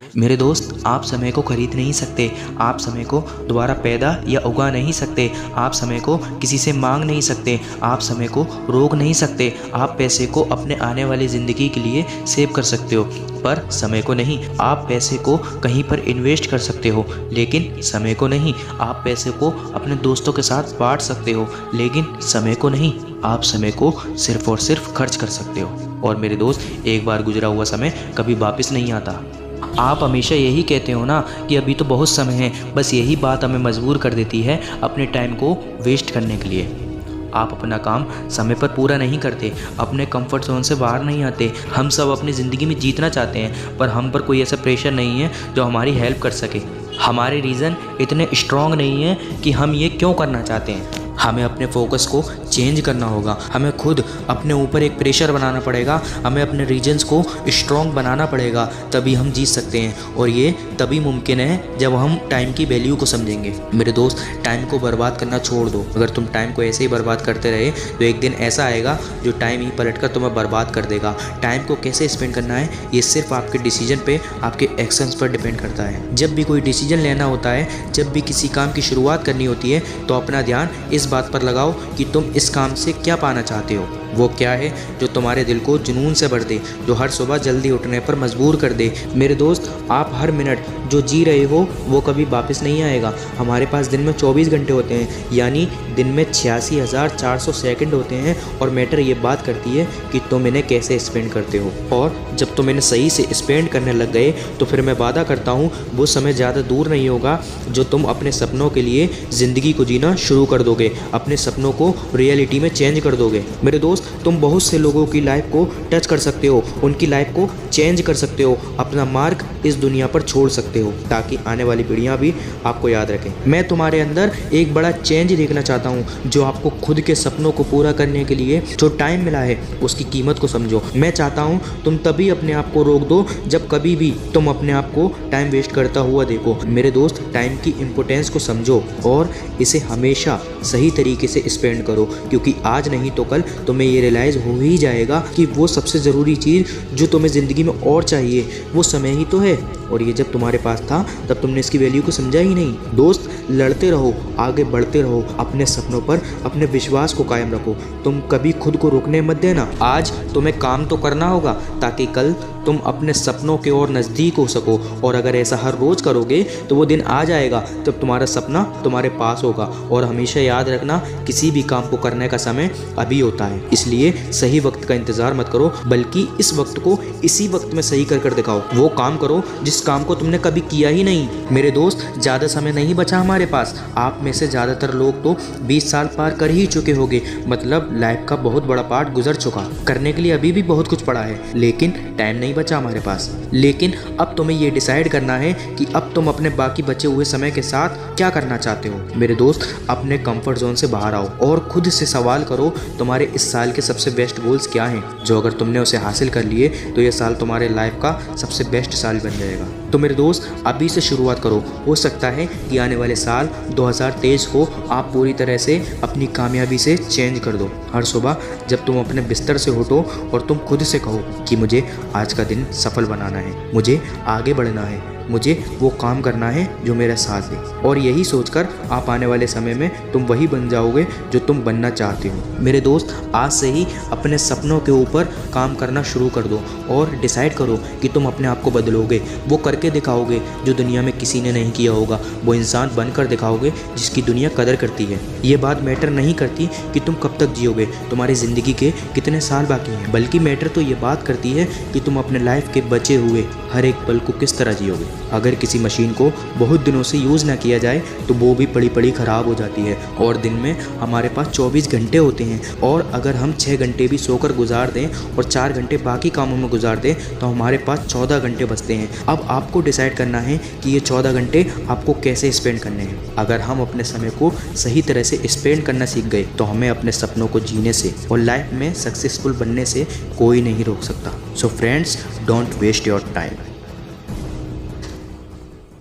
मेरे दोस्त, आप समय को खरीद नहीं सकते। आप समय को दोबारा पैदा या उगा नहीं सकते। आप समय को किसी से मांग नहीं सकते। आप समय को रोक नहीं सकते। आप पैसे को अपने आने वाली ज़िंदगी के लिए सेव कर सकते हो, पर समय को नहीं। आप पैसे को कहीं पर इन्वेस्ट कर सकते हो, लेकिन समय को नहीं। आप पैसे को अपने दोस्तों के साथ बांट सकते हो, लेकिन समय को नहीं। आप समय को सिर्फ और सिर्फ खर्च कर सकते हो। और मेरे दोस्त, एक बार गुजरा हुआ समय कभी वापस नहीं आता। आप हमेशा यही कहते हो ना कि अभी तो बहुत समय है, बस यही बात हमें मजबूर कर देती है अपने टाइम को वेस्ट करने के लिए। आप अपना काम समय पर पूरा नहीं करते, अपने कंफर्ट जोन से बाहर नहीं आते। हम सब अपनी ज़िंदगी में जीतना चाहते हैं, पर हम पर कोई ऐसा प्रेशर नहीं है जो हमारी हेल्प कर सके। हमारे रीज़न इतने स्ट्रॉन्ग नहीं हैं कि हम ये क्यों करना चाहते हैं। हमें अपने फोकस को चेंज करना होगा। हमें खुद अपने ऊपर एक प्रेशर बनाना पड़ेगा। हमें अपने रीजन्स को स्ट्रॉन्ग बनाना पड़ेगा, तभी हम जीत सकते हैं। और ये तभी मुमकिन है जब हम टाइम की वैल्यू को समझेंगे। मेरे दोस्त, टाइम को बर्बाद करना छोड़ दो। अगर तुम टाइम को ऐसे ही बर्बाद करते रहे तो एक दिन ऐसा आएगा जो टाइम ही पलट कर तुम्हें बर्बाद कर देगा। टाइम को कैसे स्पेंड करना है ये सिर्फ आपके डिसीजन पे, आपके एक्शंस पर डिपेंड करता है। जब भी कोई डिसीजन लेना होता है, जब भी किसी काम की शुरुआत करनी होती है, तो अपना ध्यान इस बात पर लगाओ कि तुम इस काम से क्या पाना चाहते हो। वो क्या है जो तुम्हारे दिल को जुनून से भर दे, जो हर सुबह जल्दी उठने पर मजबूर कर दे। मेरे दोस्त, आप हर मिनट जो जी रहे हो वो कभी वापस नहीं आएगा। हमारे पास दिन में 24 घंटे होते हैं, यानी दिन में 86,400 सेकंड होते हैं। और मैटर ये बात करती है कि तुम इन्हें कैसे स्पेंड करते हो। और जब तुम इन्हें सही से स्पेंड करने लग गए तो फिर मैं वादा करता हूँ वो समय ज़्यादा दूर नहीं होगा जो तुम अपने सपनों के लिए ज़िंदगी को जीना शुरू कर दोगे, अपने सपनों को रियलिटी में चेंज कर दोगे। मेरे दोस्त, तुम बहुत से लोगों की लाइफ को टच कर सकते हो, उनकी लाइफ को चेंज कर सकते हो, अपना मार्क इस दुनिया पर छोड़ सकते हो, ताकि आने वाली पीढ़ियां भी आपको याद रखें। मैं तुम्हारे अंदर एक बड़ा चेंज देखना चाहता हूं, जो आपको खुद के सपनों को पूरा करने के लिए जो टाइम मिला है उसकी कीमत को समझो। मैं चाहता हूं तुम तभी अपने आप को रोक दो जब कभी भी तुम अपने आप को टाइम वेस्ट करता हुआ देखो। मेरे दोस्त, टाइम की इम्पोर्टेंस को समझो और इसे हमेशा सही तरीके से स्पेंड करो, क्योंकि आज नहीं तो कल तुम्हें ये रियलाइज़ हो ही जाएगा कि वो सबसे ज़रूरी चीज़ जो तुम्हें ज़िंदगी में और चाहिए वो समय ही तो है। और ये जब तुम्हारे पास था तब तुमने इसकी वैल्यू को समझा ही नहीं। दोस्त, लड़ते रहो, आगे बढ़ते रहो, अपने सपनों पर अपने विश्वास को कायम रखो। तुम कभी खुद को रुकने मत देना। आज तुम्हें काम तो करना होगा ताकि कल तुम अपने सपनों के और नज़दीक हो सको। और अगर ऐसा हर रोज़ करोगे तो वो दिन आ जाएगा जब तुम्हारा सपना तुम्हारे पास होगा। और हमेशा याद रखना, किसी भी काम को करने का समय अभी होता है, इसलिए सही वक्त का इंतज़ार मत करो, बल्कि इस वक्त को इसी वक्त में सही कर दिखाओ। वो काम करो जिस काम को तुमने कभी किया ही नहीं। मेरे दोस्त, ज़्यादा समय नहीं बचा हमारे पास। आप में से ज़्यादातर लोग तो 20 साल पार कर ही चुके होंगे, मतलब लाइफ का बहुत बड़ा पार्ट गुजर चुका। करने के लिए अभी भी बहुत कुछ पड़ा है, लेकिन टाइम नहीं बचा हमारे पास। लेकिन अब तुम्हें ये डिसाइड करना है कि अब तुम अपने बाकी बचे हुए समय के साथ क्या करना चाहते हो। मेरे दोस्त, अपने कंफर्ट जोन से बाहर आओ और खुद से सवाल करो, तुम्हारे इस साल के सबसे बेस्ट गोल्स क्या हैं, जो अगर तुमने उसे हासिल कर लिए तो ये साल तुम्हारे लाइफ का सबसे बेस्ट साल बन जाएगा। तो मेरे दोस्त, अभी से शुरुआत करो। हो सकता है कि आने वाले साल 2023 को आप पूरी तरह से अपनी कामयाबी से चेंज कर दो। हर सुबह जब तुम अपने बिस्तर से उठो और तुम खुद से कहो कि मुझे आज का दिन सफल बनाना है, मुझे आगे बढ़ना है, मुझे वो काम करना है जो मेरा साथ दे। और यही सोचकर आप आने वाले समय में तुम वही बन जाओगे जो तुम बनना चाहते हो। मेरे दोस्त, आज से ही अपने सपनों के ऊपर काम करना शुरू कर दो और डिसाइड करो कि तुम अपने आप को बदलोगे। वो करके दिखाओगे जो दुनिया में किसी ने नहीं किया होगा। वो इंसान बनकर दिखाओगे जिसकी दुनिया कदर करती है। ये बात मैटर नहीं करती कि तुम कब तक जियोगे, तुम्हारी ज़िंदगी के कितने साल बाकी हैं, बल्कि मैटर तो ये बात करती है कि तुम अपने लाइफ के बचे हुए हर एक पल को किस तरह जियोगे। अगर किसी मशीन को बहुत दिनों से यूज़ ना किया जाए तो वो भी पड़ी पड़ी ख़राब हो जाती है। और दिन में हमारे पास 24 घंटे होते हैं, और अगर हम 6 घंटे भी सोकर गुजार दें और 4 घंटे बाकी कामों में गुजार दें तो हमारे पास 14 घंटे बचते हैं। अब आपको डिसाइड करना है कि ये 14 घंटे आपको कैसे स्पेंड करने हैं। अगर हम अपने समय को सही तरह से स्पेंड करना सीख गए तो हमें अपने सपनों को जीने से और लाइफ में सक्सेसफुल बनने से कोई नहीं रोक सकता। So friends, don't waste your time.